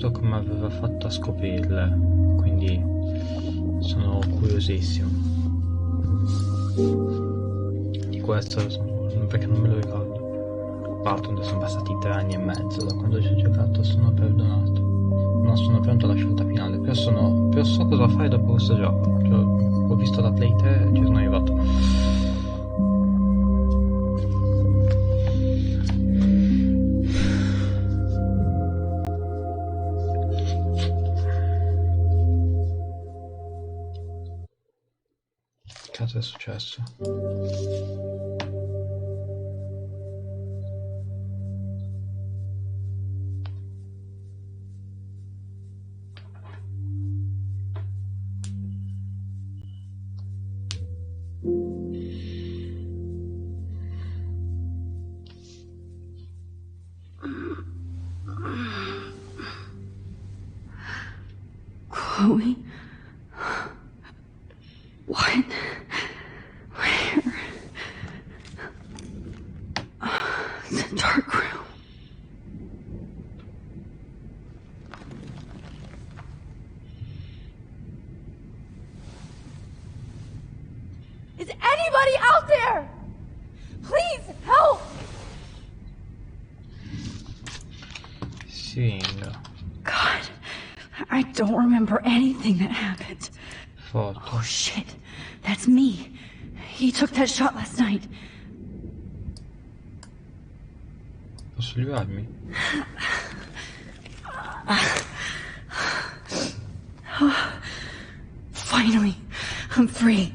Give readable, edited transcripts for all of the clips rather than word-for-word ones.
so come aveva fatto a scoprirle, quindi sono curiosissimo di questo, perché non me lo ricordo. Tra l'altro sono passati 3 anni e mezzo da quando ci ho giocato, sono perdonato. Non sono pronto alla scelta finale, però so cosa fare dopo questo gioco. Cioè, ho visto la Play 3 e ci sono arrivato. Che cazzo è successo? Chloe? What? Where? It's a dark room. Is anybody out there? Please help! Singa. God, I don't remember anything that happened. FOTO. Oh shit, that's me. He took that shot last night. Posso levarmi? Finally, I'm free.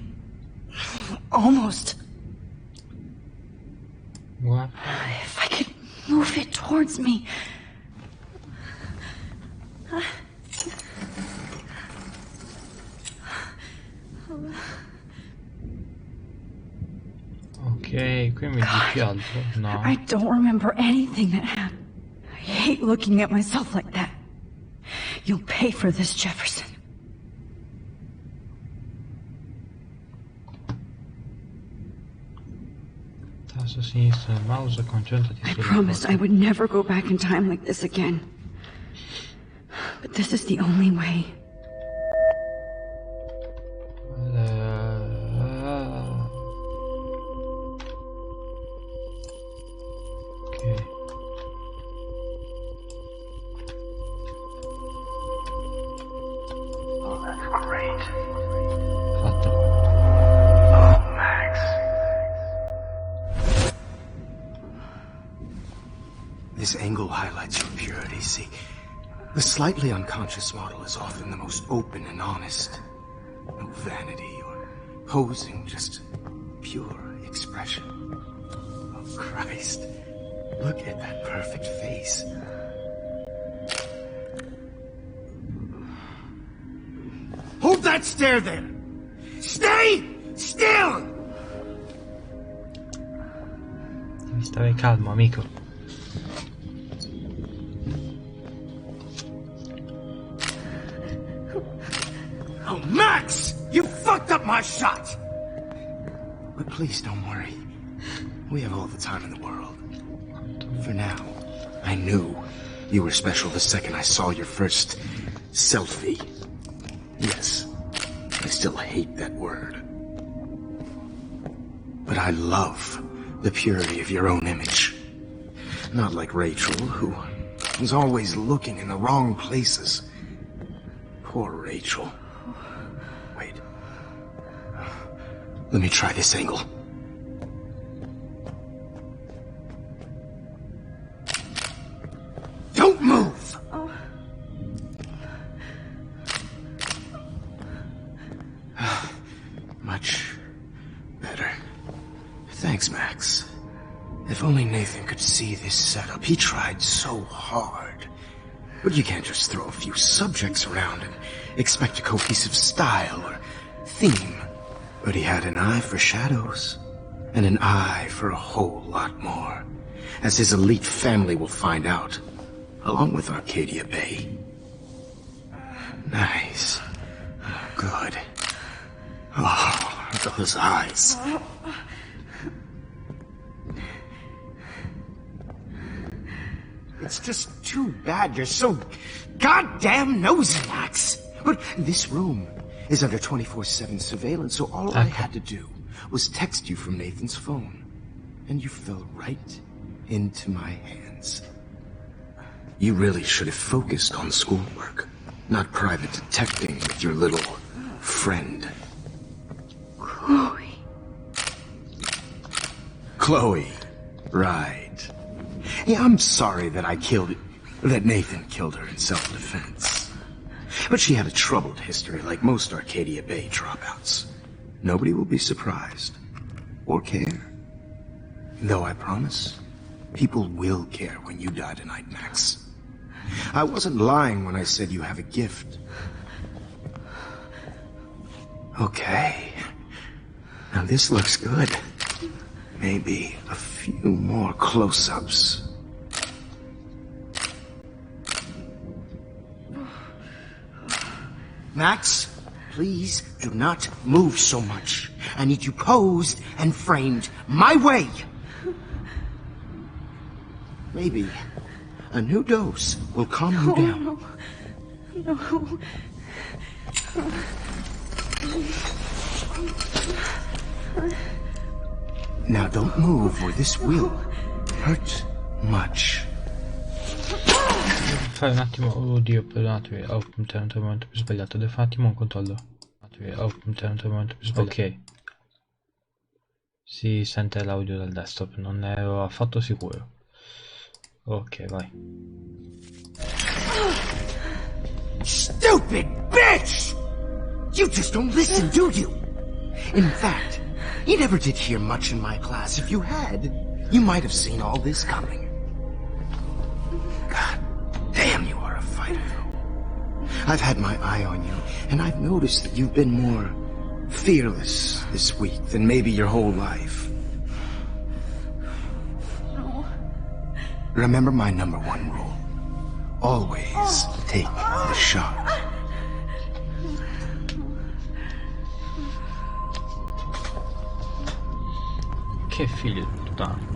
Almost. Guarda. If I could move it towards me. Ok, qui mi dici altro? No. I don't remember anything that happened. I hate looking at myself like that. You'll pay for this, Jefferson. Tasto sinistro del mouse, concentrati I sulla promised foto. I would never go back in time like this again. But this is the only way. Ok. Oh, that's great. Fatto. Oh, Max. This angle highlights your purity. See, the slightly unconscious model is often the most open and honest. No vanity or posing, just pure expression. Oh, Christ. Look at that perfect face. Hold that stare there! Stay still! Devi stare calmo, amico. Oh, Max! You fucked up my shot! But please don't worry. We have all the time in the world. For now, I knew you were special the second I saw your first selfie. Yes, I still hate that word. But I love the purity of your own image. Not like Rachel, who was always looking in the wrong places. Poor Rachel. Wait. Let me try this angle. Don't move! Much better. Thanks, Max. If only Nathan could see this setup. He tried so hard. But you can't just throw a few subjects around and expect a cohesive style or theme. But he had an eye for shadows, and an eye for a whole lot more, as his elite family will find out, along with Arcadia Bay. Nice. Good. Oh, those eyes. It's just too bad you're so goddamn nosy, Max. But this room is under 24/7 surveillance, so all I had to do was text you from Nathan's phone. And you fell right into my hands. You really should have focused on schoolwork, not private detecting with your little friend. Chloe. Right. Yeah, I'm sorry that that Nathan killed her in self-defense. But she had a troubled history like most Arcadia Bay dropouts. Nobody will be surprised. Or care. Though I promise, people will care when you die tonight, Max. I wasn't lying when I said you have a gift. Okay. Now this looks good. Maybe a few more close-ups. Max, please do not move so much. I need you posed and framed my way. Maybe a new dose will calm you down. No. Now don't move or this will hurt much. Fare un attimo, oddio, perdonatemi, ho interrotto il momento più sbagliato, devo fare un attimo un controllo. Ho interrotto il momento più sbagliato. Ok. Si sente l'audio dal desktop, non ne ero affatto sicuro. Ok, vai. Stupid bitch! You just don't listen, do you? In fact, you never did hear much in my class. If you had, you might have seen all this coming. God damn, you are a fighter, though. I've had my eye on you, and I've noticed that you've been more fearless this week than maybe your whole life. No. Remember my #1 rule. Always take the shot. Che figlio di puttana.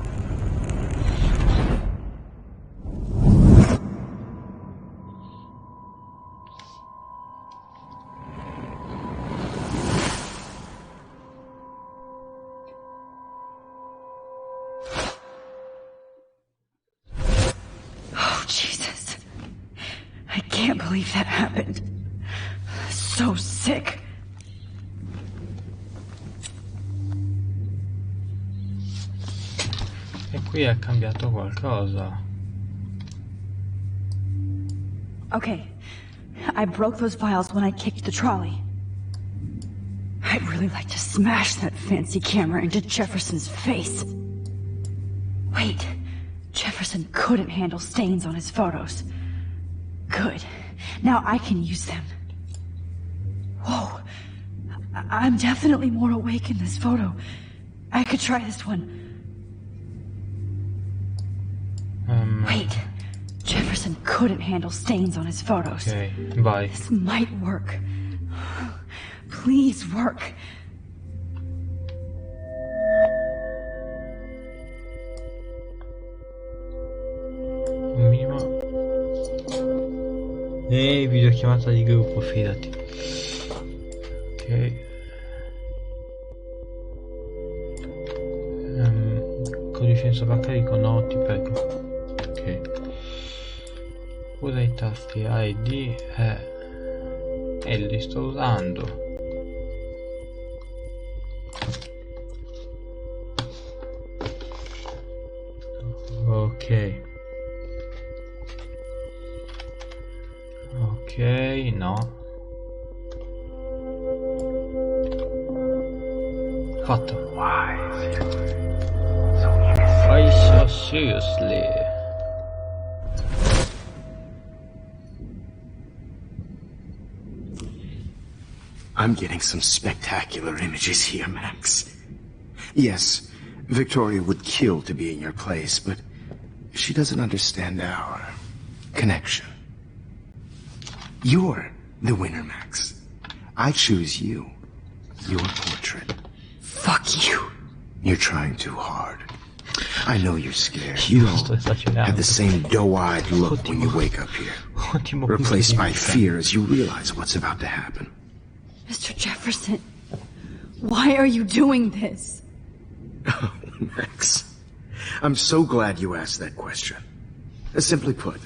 Oh, Jesus. I can't believe that happened. So sick. E qui è cambiato qualcosa. Okay, I broke those files when I kicked the trolley. I'd really like to smash that fancy camera into Jefferson's face. Wait, Jefferson couldn't handle stains on his photos. Good. Now I can use them. Whoa. I'm definitely more awake in this photo. I could try this one. Wait. Jefferson couldn't handle stains on his photos. Ok, vai. This might work. Please work. Un minimo. Videochiamata di gruppo, fidati. Ok. Codice in sovraccarico, no, ti prego. Ok. Usa i tasti A e D e li sto usando. Ok. Ok, no. Fatto. Why Why so seriously? I'm getting some spectacular images here, Max. Yes, Victoria would kill to be in your place, but she doesn't understand our connection. You're the winner, Max. I choose you. Your portrait. Fuck you. You're trying too hard. I know you're scared. You all Sto esagerando. have the same doe-eyed look when you wake up here. Ottimo punto replaced di by vista. fear as you realize what's about to happen. Mr. Jefferson, why are you doing this? Oh, Max. I'm so glad you asked that question. Simply put,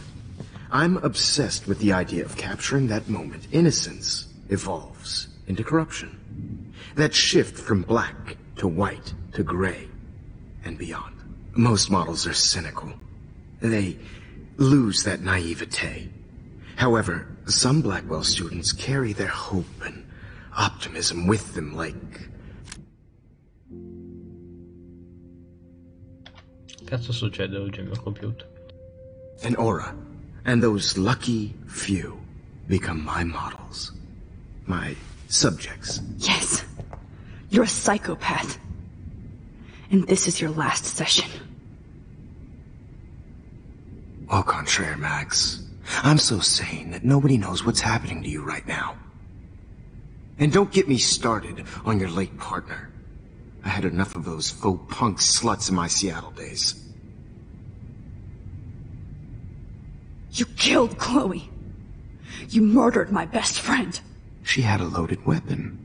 I'm obsessed with the idea of capturing that moment innocence evolves into corruption. That shift from black to white to gray and beyond. Most models are cynical. They lose that naivete. However, some Blackwell students carry their hope and optimism with them like... Cazzo succede oggi al mio computer? an aura. And those lucky few become my models. My subjects. Yes. You're a psychopath. And this is your last session. Au contraire, Max. I'm so sane that nobody knows what's happening to you right now. And don't get me started on your late partner. I had enough of those faux punk sluts in my Seattle days. You killed Chloe. You murdered my best friend. She had a loaded weapon.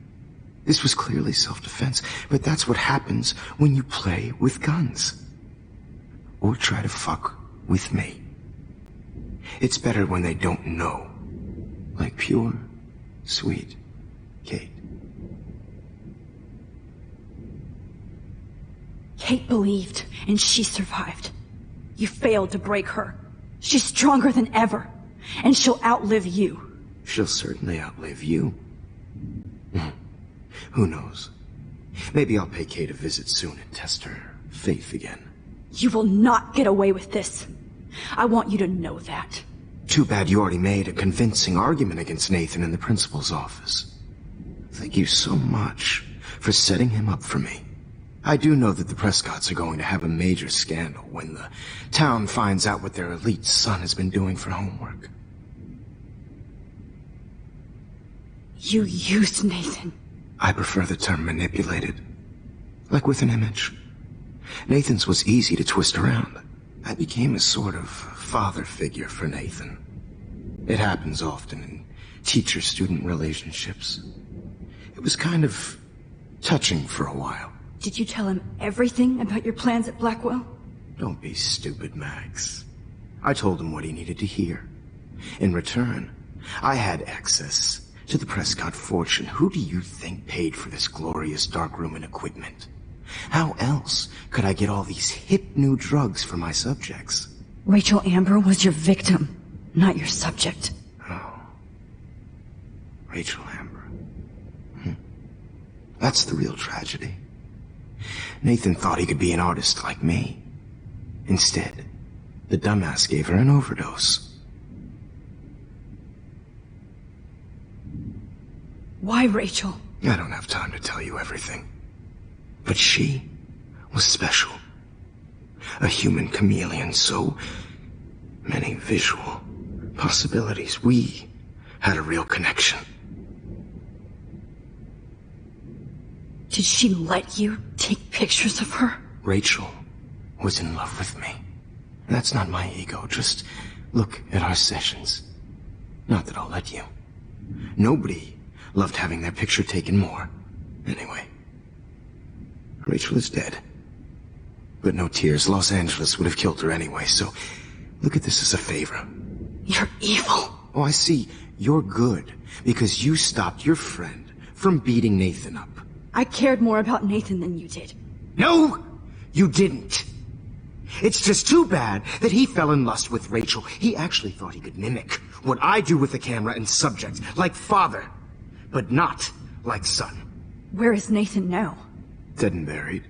This was clearly self-defense, but that's what happens when you play with guns. Or try to fuck with me. It's better when they don't know. Like pure, sweet Kate. Kate believed, and she survived. You failed to break her. She's stronger than ever, and she'll outlive you. She'll certainly outlive you. Who knows? Maybe I'll pay Kate a visit soon and test her faith again. You will not get away with this. I want you to know that. Too bad you already made a convincing argument against Nathan in the principal's office. Thank you so much for setting him up for me. I do know that the Prescotts are going to have a major scandal when the town finds out what their elite son has been doing for homework. You used Nathan. I prefer the term manipulated. Like with an image. Nathan's was easy to twist around. I became a sort of father figure for Nathan. It happens often in teacher-student relationships. It was kind of touching for a while. Did you tell him everything about your plans at Blackwell? Don't be stupid, Max. I told him what he needed to hear. In return, I had access to the Prescott fortune. Who do you think paid for this glorious darkroom and equipment? How else could I get all these hip new drugs for my subjects? Rachel Amber was your victim, not your subject. Oh. Rachel Amber. That's the real tragedy. Nathan thought he could be an artist like me. Instead, the dumbass gave her an overdose. Why Rachel? I don't have time to tell you everything. But she was special. A human chameleon, so many visual possibilities. We had a real connection. Did she let you take pictures of her? Rachel was in love with me. That's not my ego. Just look at our sessions. Not that I'll let you. Nobody loved having their picture taken more. Anyway, Rachel is dead. But no tears. Los Angeles would have killed her anyway, so look at this as a favor. You're evil. Oh, I see. You're good because you stopped your friend from beating Nathan up. I cared more about Nathan than you did. No, you didn't. It's just too bad that he fell in lust with Rachel. He actually thought he could mimic what I do with the camera and subject, like father, but not like son. Where is Nathan now? Dead and buried.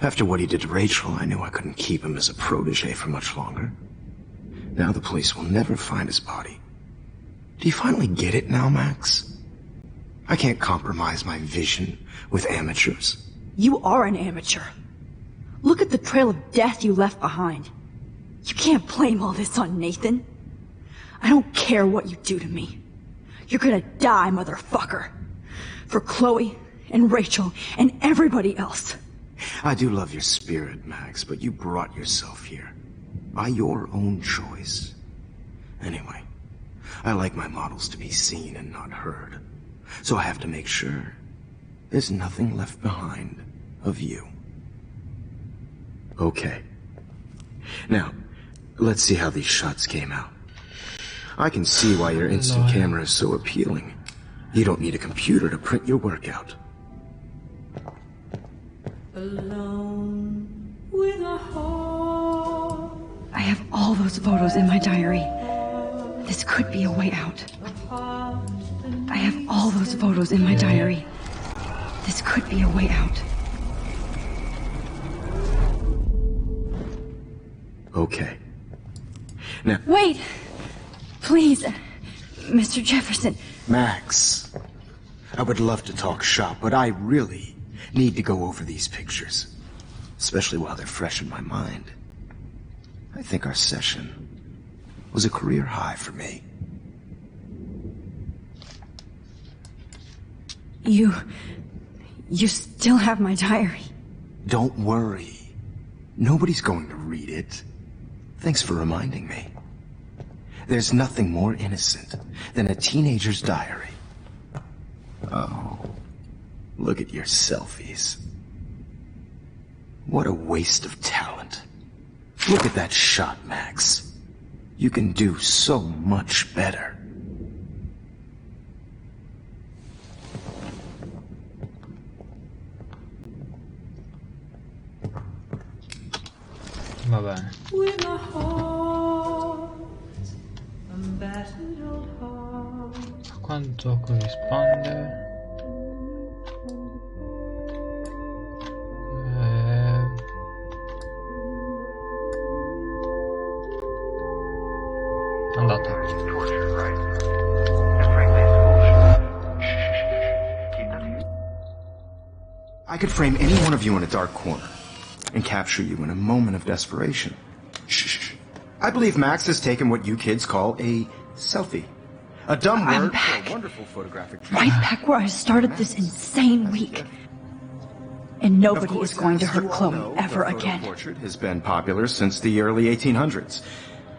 After what he did to Rachel, I knew I couldn't keep him as a protege for much longer. Now the police will never find his body. Do you finally get it now, Max? I can't compromise my vision with amateurs. You are an amateur. Look at the trail of death you left behind. You can't blame all this on Nathan. I don't care what you do to me. You're gonna die, motherfucker. For Chloe and Rachel and everybody else. I do love your spirit, Max, but you brought yourself here. By your own choice. Anyway, I like my models to be seen and not heard. So I have to make sure there's nothing left behind of you. Okay. Now, let's see how these shots came out. I can see why your instant camera is so appealing. You don't need a computer to print your work out. Alone with a heart. I have all those photos in my diary. This could be a way out. I have all those photos in my diary. This could be a way out. Okay. Now... Wait! Please, Mr. Jefferson. Max, I would love to talk shop, but I really need to go over these pictures. Especially while they're fresh in my mind. I think our session was a career high for me. You still have my diary. Don't worry. Nobody's going to read it. Thanks for reminding me. There's nothing more innocent than a teenager's diary. Oh, look at your selfies. What a waste of talent. Look at that shot, Max. You can do so much better. Va bene. A quanto corrisponde? Andata. Torture, right? And frankly, it's bullshit. Keep that here. I could frame any one of you in a dark corner and capture you in a moment of desperation. Shh. I believe Max has taken what you kids call a selfie. A dumb I'm word back. for a wonderful photographic Right back where I started this insane week. And nobody is going to hurt Chloe ever again. The portrait has been popular since the early 1800s.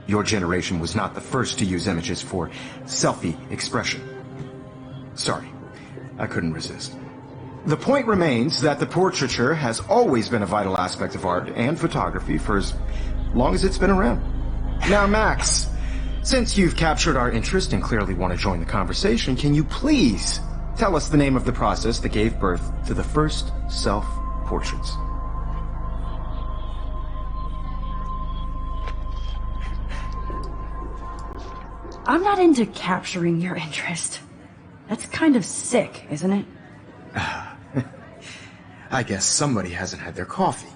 Your generation was not the first to use images for selfie expression. Sorry, I couldn't resist. The point remains that the portraiture has always been a vital aspect of art and photography for as long as it's been around. Now, Max, since you've captured our interest and clearly want to join the conversation, can you please tell us the name of the process that gave birth to the first self-portraits? I'm not into capturing your interest. That's kind of sick, isn't it? I guess somebody hasn't had their coffee.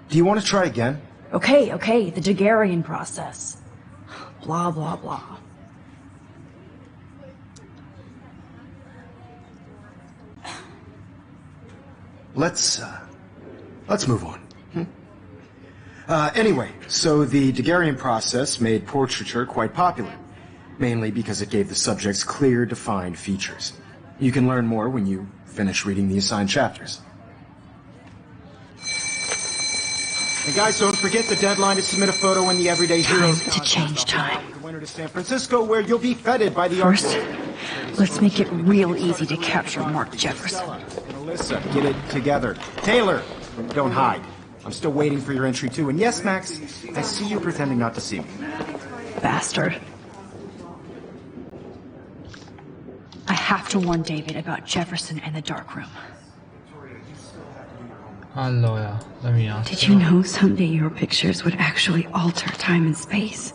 Do you want to try again? Okay, the Daguerrean process. Blah, blah, blah. Let's move on. Anyway, so the Daguerrean process made portraiture quite popular, mainly because it gave the subjects clear, defined features. You can learn more when you finish reading the assigned chapters. And guys, don't forget the deadline to submit a photo in the Everyday Heroes Time to change time. The winner to San Francisco, where you'll be feted by the First, let's make it real easy to capture Mark Jefferson. And Alyssa, get it together. Taylor, don't hide. I'm still waiting for your entry too. And yes, Max, I see you pretending not to see me. Bastard. I have to warn David about Jefferson and the dark room. Allora, dammi un Did attimo. you know someday your pictures would actually alter time and space?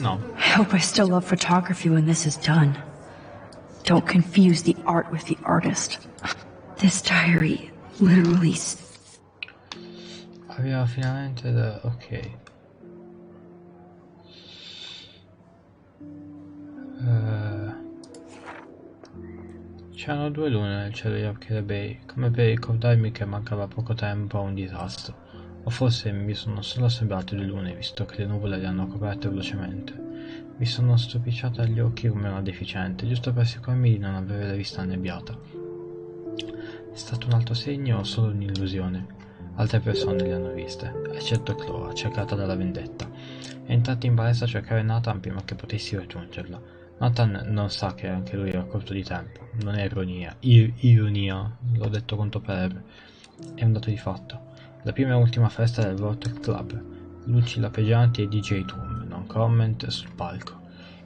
No. I hope I still love photography when this is done. Don't confuse the art with the artist. This diary literally... Abbiamo finalmente ok. C'erano due lune nel cielo di Yorkshire Bay, come per ricordarmi che mancava poco tempo a un disastro. O forse mi sono solo sembrate due lune, visto che le nuvole le hanno coperte velocemente. Mi sono stropicciata agli occhi come una deficiente, giusto per assicurarmi di non avere la vista annebbiata. È stato un altro segno o solo un'illusione? Altre persone le hanno viste, eccetto Chloe, cercata dalla vendetta. È entrato in palestra a cercare Nathan prima che potessi raggiungerla. Nathan non sa che anche lui era corto di tempo. Non è ironia. Ironia, l'ho detto conto per... È un dato di fatto. La prima e ultima festa del Vortex Club. Luci lampeggianti e DJ Toom, non comment sul palco.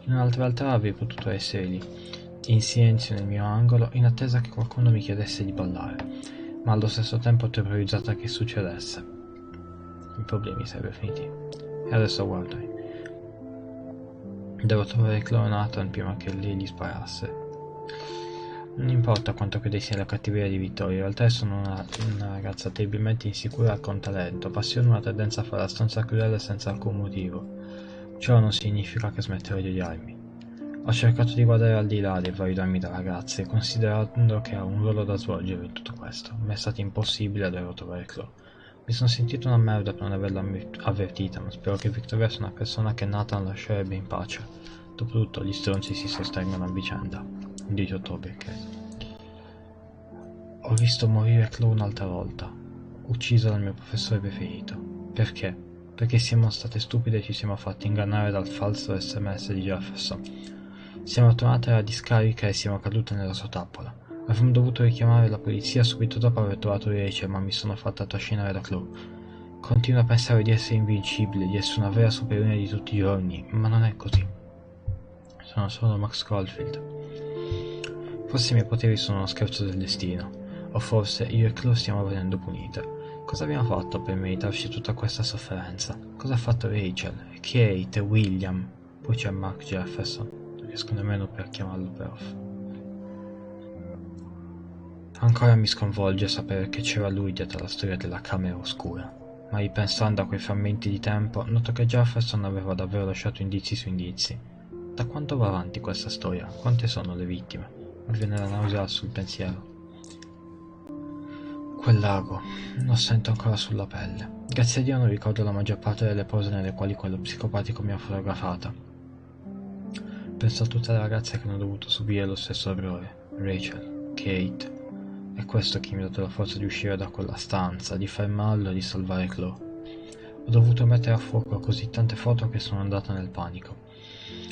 In un'altra realtà avrei potuto essere lì, in silenzio nel mio angolo, in attesa che qualcuno mi chiedesse di ballare, ma allo stesso tempo terrorizzata che succedesse. I problemi sarebbero finiti. E adesso guardami. Devo trovare Chloe Nathan prima che lei gli sparasse. Non importa quanto credessi nella cattiveria di Vittorio, in realtà sono una ragazza terribilmente insicura con talento, passione e una tendenza a fare la stronza crudele senza alcun motivo. Ciò non significa che smetterò di odiarmi. Ho cercato di guardare al di là dei vari drammi da ragazze, considerando che ha un ruolo da svolgere in tutto questo. Mi è stato impossibile davvero trovare Chloe. Mi sono sentito una merda per non averla avvertita, ma spero che Victoria sia una persona che Nathan lascerebbe in pace. Dopotutto gli stronzi si sostengono a vicenda. 10 ottobre, credo. Ho visto morire Chloe un'altra volta, uccisa dal mio professore preferito. Perché? Perché siamo state stupide e ci siamo fatti ingannare dal falso SMS di Jefferson. Siamo tornate alla discarica e siamo cadute nella sua trappola. Avremmo dovuto richiamare la polizia subito dopo aver trovato Rachel, ma mi sono fatta trascinare da Chloe. Continuo a pensare di essere invincibile, di essere una vera supereroine di tutti i giorni, ma non è così. Sono solo Max Caulfield. Forse i miei poteri sono uno scherzo del destino, o forse io e Chloe stiamo venendo punite. Cosa abbiamo fatto per meritarci tutta questa sofferenza? Cosa ha fatto Rachel, Kate, William? Poi c'è Mark Jefferson. Non riesco nemmeno per chiamarlo prof. Ancora mi sconvolge sapere che c'era lui dietro la storia della camera oscura. Ma ripensando a quei frammenti di tempo, noto che Jefferson aveva davvero lasciato indizi su indizi. Da quanto va avanti questa storia? Quante sono le vittime? Mi viene la nausea sul pensiero. Quel lago, lo sento ancora sulla pelle. Grazie a Dio non ricordo la maggior parte delle pose nelle quali quello psicopatico mi ha fotografata. Penso a tutte le ragazze che hanno dovuto subire lo stesso orrore. Rachel, Kate. È questo che mi ha dato la forza di uscire da quella stanza, di fermarlo e di salvare Chloe. Ho dovuto mettere a fuoco così tante foto che sono andata nel panico.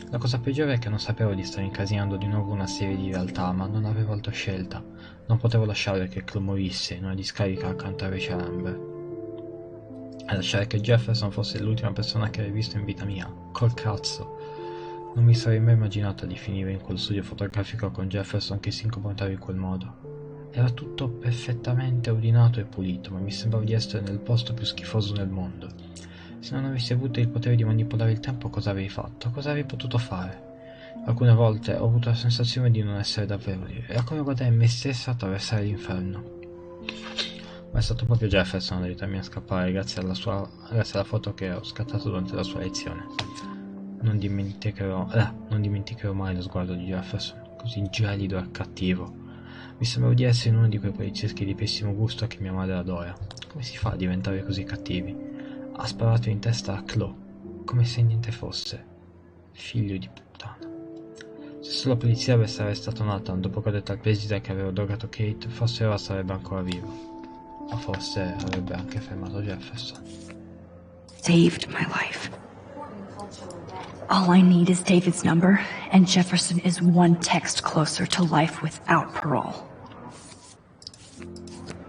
La cosa peggiore è che non sapevo di stare incasinando di nuovo una serie di realtà, ma non avevo altra scelta. Non potevo lasciare che Chloe morisse in una discarica accanto a Rachel Amber. E lasciare che Jefferson fosse l'ultima persona che avevo visto in vita mia. Col cazzo. Non mi sarei mai immaginata di finire in quel studio fotografico con Jefferson che si incomportava in quel modo. Era tutto perfettamente ordinato e pulito, ma mi sembrava di essere nel posto più schifoso del mondo. Se non avessi avuto il potere di manipolare il tempo, cosa avrei fatto? Cosa avrei potuto fare? Alcune volte ho avuto la sensazione di non essere davvero lì. Era come guardare me stessa attraversare l'inferno. Ma è stato proprio Jefferson ad aiutarmi a scappare grazie alla foto che ho scattato durante la sua lezione. Non dimenticherò mai lo sguardo di Jefferson, così gelido e cattivo. Mi sembrava di essere in uno di quei polizieschi di pessimo gusto che mia madre adora. Come si fa a diventare così cattivi? Ha sparato in testa a Chloe, come se niente fosse. Figlio di puttana. Se solo la polizia avesse arrestato Nathan dopo che ho detto al preside che avevo drogato Kate, forse ora sarebbe ancora vivo. O forse avrebbe anche fermato Jefferson. Saved my life. All I need is David's number, and Jefferson is one text closer to life without parole.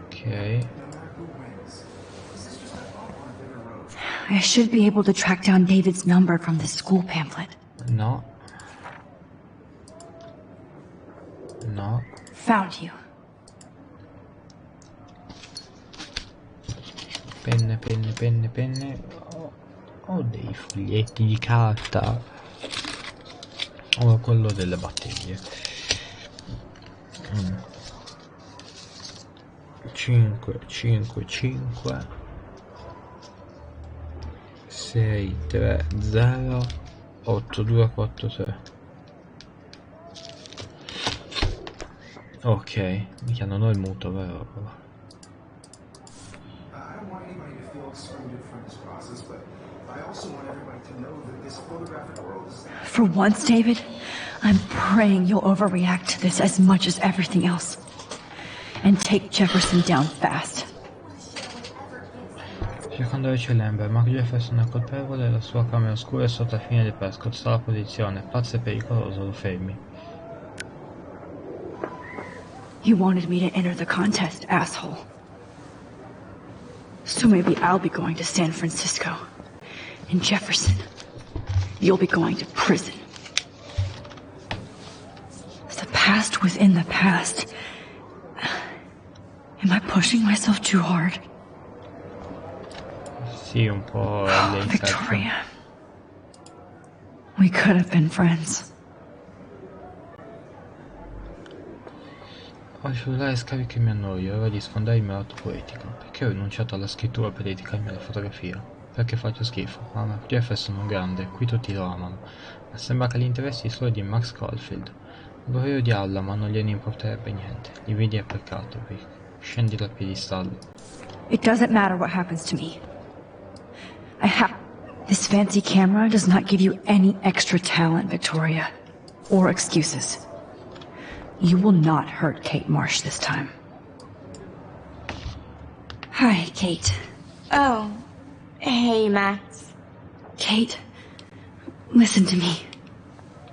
Ok. I should be able to track down David's number from this school pamphlet. No. No. Found you. Penne, penne, penne, penne. Ho dei foglietti di carta. Ho quello delle batterie. 5, 5, 5. 6, 3, 0, 8, 2, 4, 3. Ok, mi chiamano il muto, vero? For once, David, I'm praying you'll overreact to this as much as everything else. And take Jefferson down fast. Cercando c'è Lambert, Mark Jefferson è colpevole, la sua camera oscura è sotto la fine di Prescott, sta alla posizione, pazzo e pericoloso, lo fermi. You wanted me to enter the contest, asshole. So maybe I'll be going to San Francisco. And Jefferson, you'll be going to prison. The past within the past. Am I pushing myself too hard? Sì, un po' Inception. Victoria. We could have been friends. Ho il cellulare scarico e mi annoio, è ora di sfondare il mio lato poetico. Perché ho rinunciato alla scrittura per dedicarmi alla fotografia? Perché faccio schifo. Ma Mark Jefferson è un grande, qui tutti lo amano. Ma sembra che gli interessi solo di Max Caulfield. Vorrei odiarla, ma non gliene importerebbe niente. L'invidia è peccato, Rick. Scendi dal piedistallo. It doesn't matter what happens to me. This fancy camera does not give you any extra talent, Victoria. Or excuses. You will not hurt Kate Marsh this time. Hi, Kate. Oh. Hey, Max. Kate, listen to me.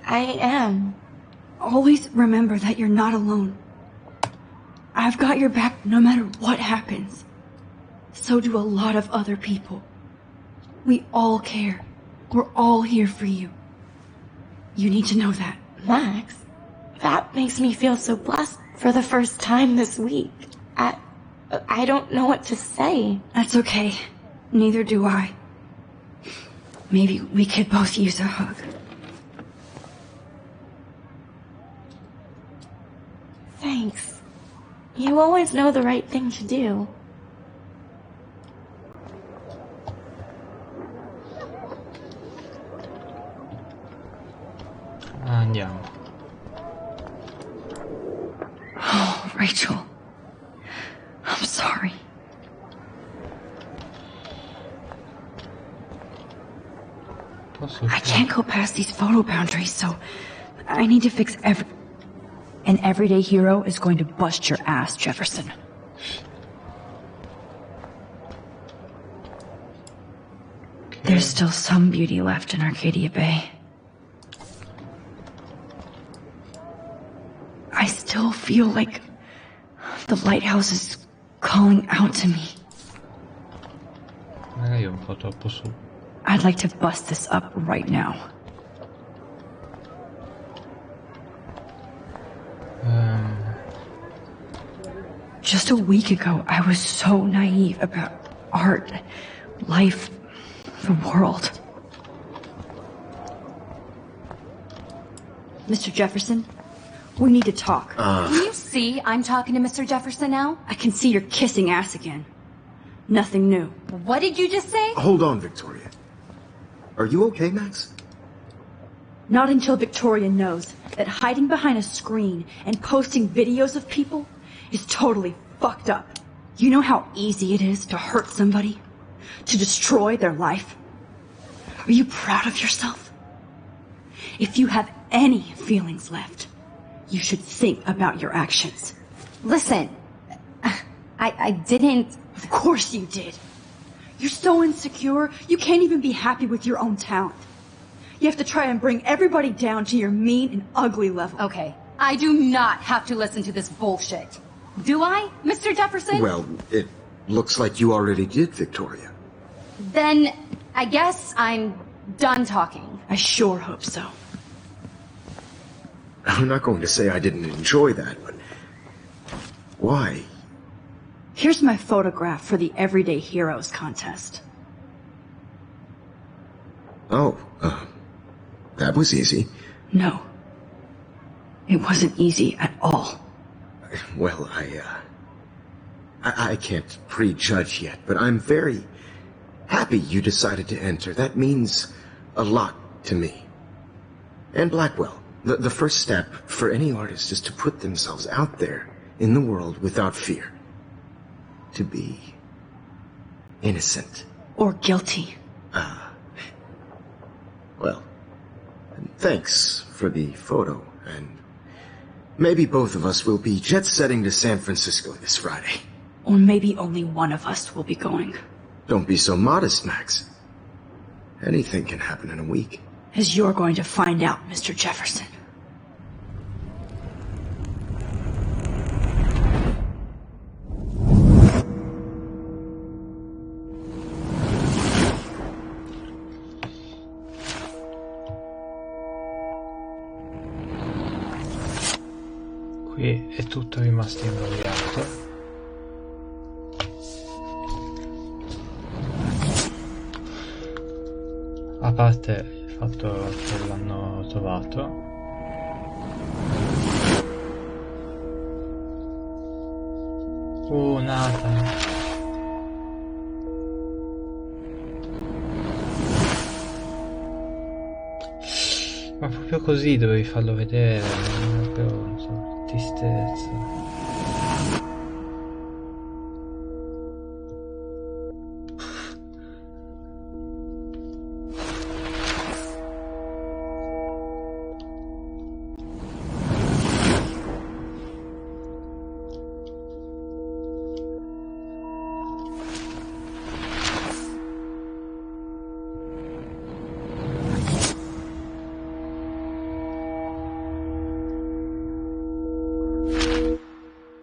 I am. Always remember that you're not alone. I've got your back no matter what happens. So do a lot of other people. We all care. We're all here for you. You need to know that. Max, that makes me feel so blessed for the first time this week. I don't know what to say. That's okay. Neither do I. Maybe we could both use a hug. Thanks. You always know the right thing to do. Andiamo. Oh, Rachel. I'm sorry. I can't go past these photo boundaries, so I need to fix An everyday hero is going to bust your ass, Jefferson. There's still some beauty left in Arcadia Bay. I still feel like the lighthouse is calling out to me. Magari un po' troppo su. I'd like to bust this up right now. Just a week ago, I was so naive about art, life, the world. Mr. Jefferson, we need to talk. Can you see I'm talking to Mr. Jefferson now? I can see you're kissing ass again. Nothing new. What did you just say? Hold on, Victoria. Are you okay, Max? Not until Victoria knows that hiding behind a screen and posting videos of people is totally fucked up. You know how easy it is to hurt somebody? To destroy their life? Are you proud of yourself? If you have any feelings left, you should think about your actions. Listen, I didn't... Of course you did. You're so insecure, you can't even be happy with your own talent. You have to try and bring everybody down to your mean and ugly level. Okay, I do not have to listen to this bullshit. Do I, Mr. Jefferson? Well, it looks like you already did, Victoria. Then, I guess I'm done talking. I sure hope so. I'm not going to say I didn't enjoy that, but... why? Here's my photograph for the Everyday Heroes contest. Oh, that was easy. No. It wasn't easy at all. Well, I can't prejudge yet, but I'm very happy you decided to enter. That means a lot to me. And Blackwell. The first step for any artist is to put themselves out there in the world without fear. To be innocent. Or guilty. Well, thanks for the photo, and maybe both of us will be jet-setting to San Francisco this Friday. Or maybe only one of us will be going. Don't be so modest, Max. Anything can happen in a week. As you're going to find out, Mr. Jefferson. Qui è tutto rimasto imbrogliato. A parte il fatto che l'hanno trovato. Nathan. Ma proprio così dovevi farlo vedere, però non so, tristezza.